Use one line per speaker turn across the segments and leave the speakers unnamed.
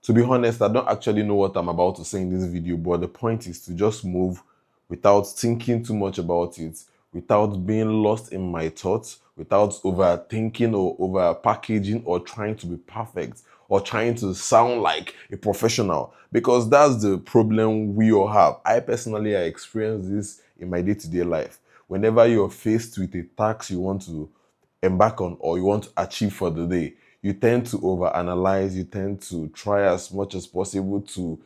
To be honest, I don't actually know what I'm about to say in this video, but the point is to just move without thinking too much about it, without being lost in my thoughts, without overthinking or over packaging or trying to be perfect or trying to sound like a professional, because that's the problem we all have. I personally, I experience this in my day-to-day life. Whenever you're faced with a task you want to embark on or you want to achieve for the day, you tend to overanalyze, you tend to try as much as possible to,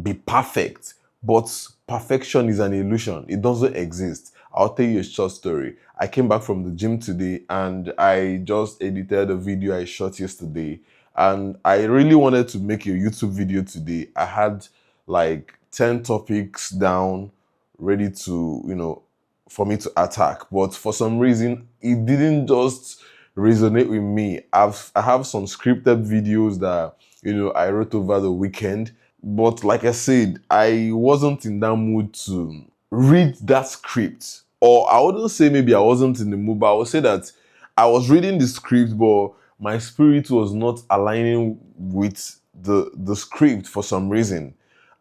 be perfect. But perfection is an illusion. It doesn't exist. I'll tell you a short story. I came back from the gym today and I just edited a video I shot yesterday. And I really wanted to make a YouTube video today. I had like 10 topics down ready to, for me to attack. But for some reason, it didn't just resonate with me. I have some scripted videos that, I wrote over the weekend. But like I said, I wasn't in that mood to read that script. Or I wouldn't say maybe I wasn't in the mood, but I would say that I was reading the script, but my spirit was not aligning with the script for some reason.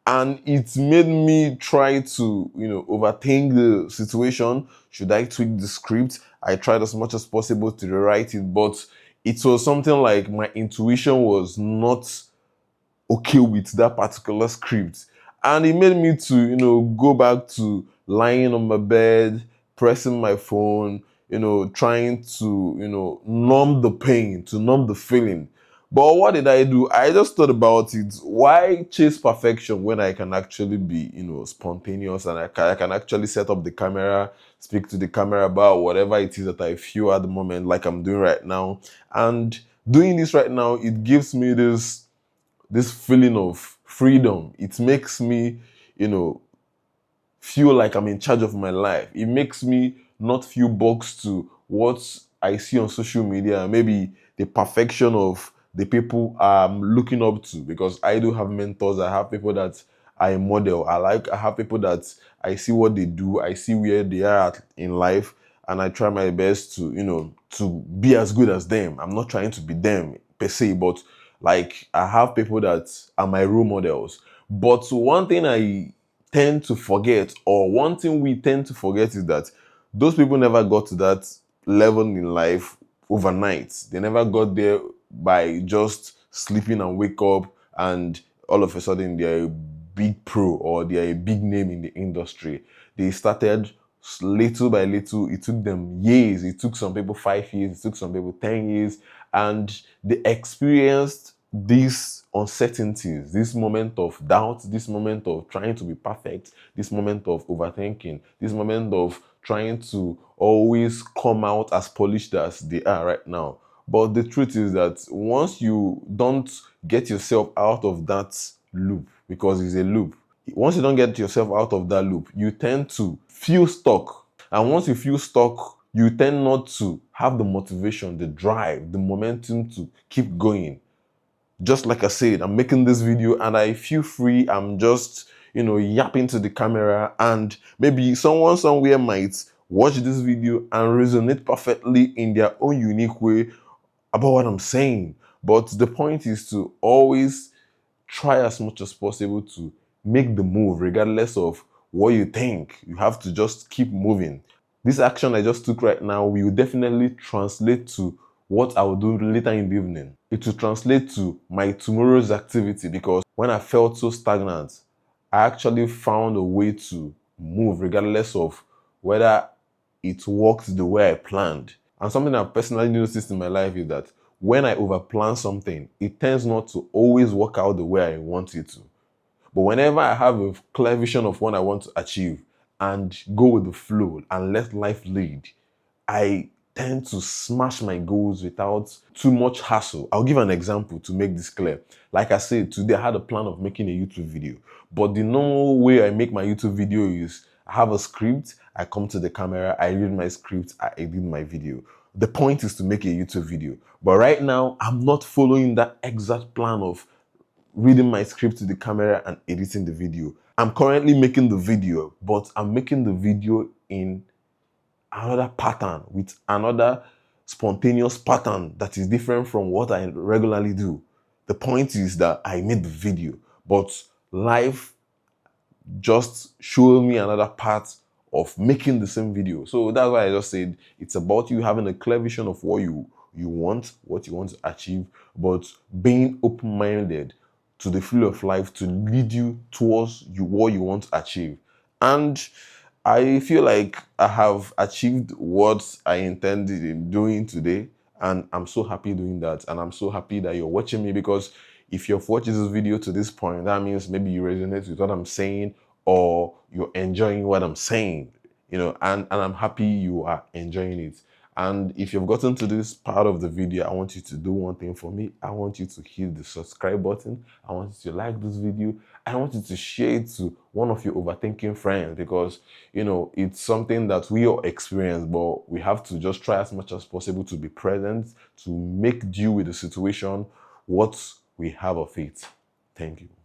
And it made me try to, overthink the situation. Should I tweak the script? I tried as much as possible to rewrite it, but it was something like my intuition was not okay with that particular script. And it made me to, go back to lying on my bed, pressing my phone, trying to, numb the pain, to numb the feeling. But what did I do? I just thought about it. Why chase perfection when I can actually be, spontaneous, and I can actually set up the camera, speak to the camera about whatever it is that I feel at the moment, like I'm doing right now. And doing this right now, it gives me this feeling of freedom. It makes me, feel like I'm in charge of my life. It makes me not feel boxed to what I see on social media, maybe the perfection of the people I'm looking up to, because I do have mentors. I have people that I model. I have people that I see what they do, I see where they are at in life, and I try my best to, to be as good as them. I'm not trying to be them per se, but like I have people that are my role models. But one thing I tend to forget, or one thing we tend to forget, is that those people never got to that level in life overnight. They never got there by just sleeping and wake up and all of a sudden they're a big pro or they're a big name in the industry. They started little by little. It took them years. It took some people 5 years. It took some people 10 years. And they experienced these uncertainties, this moment of doubt, this moment of trying to be perfect, this moment of overthinking, this moment of trying to always come out as polished as they are right now. But the truth is that once you don't get yourself out of that loop, because it's a loop, once you don't get yourself out of that loop, you tend to feel stuck. And once you feel stuck, you tend not to have the motivation, the drive, the momentum to keep going. Just like I said, I'm making this video and I feel free. I'm just, yapping to the camera, and maybe someone somewhere might watch this video and resonate perfectly in their own unique way about what I'm saying. But the point is to always try as much as possible to make the move, regardless of what you think. You have to just keep moving. This action I just took right now will definitely translate to what I will do later in the evening. It will translate to my tomorrow's activity, because when I felt so stagnant, I actually found a way to move regardless of whether it worked the way I planned. And something I've personally noticed in my life is that when I overplan something, it tends not to always work out the way I want it to. But whenever I have a clear vision of what I want to achieve and go with the flow and let life lead, I tend to smash my goals without too much hassle. I'll give an example to make this clear. Like I said, today I had a plan of making a YouTube video, but the normal way I make my YouTube video is I have a script, I come to the camera, I read my script, I edit my video. The point is to make a YouTube video. But right now, I'm not following that exact plan of reading my script to the camera and editing the video. I'm currently making the video, but I'm making the video in another pattern, with another spontaneous pattern that is different from what I regularly do. The point is that I made the video, but life just showed me another part of making the same video. So that's why I just said it's about you having a clear vision of what you want, what you want to achieve, but being open-minded to the flow of life to lead you towards what you want to achieve. And I feel like I have achieved what I intended in doing today, and I'm so happy doing that. And I'm so happy that you're watching me, because if you've watched this video to this point, that means maybe you resonate with what I'm saying, or you're enjoying what I'm saying, and I'm happy you are enjoying it. And if you've gotten to this part of the video, I want you to do one thing for me. I want you to hit the subscribe button. I want you to like this video. I want you to share it to one of your overthinking friends, because, it's something that we all experience, but we have to just try as much as possible to be present, to make due with the situation what we have of it. Thank you.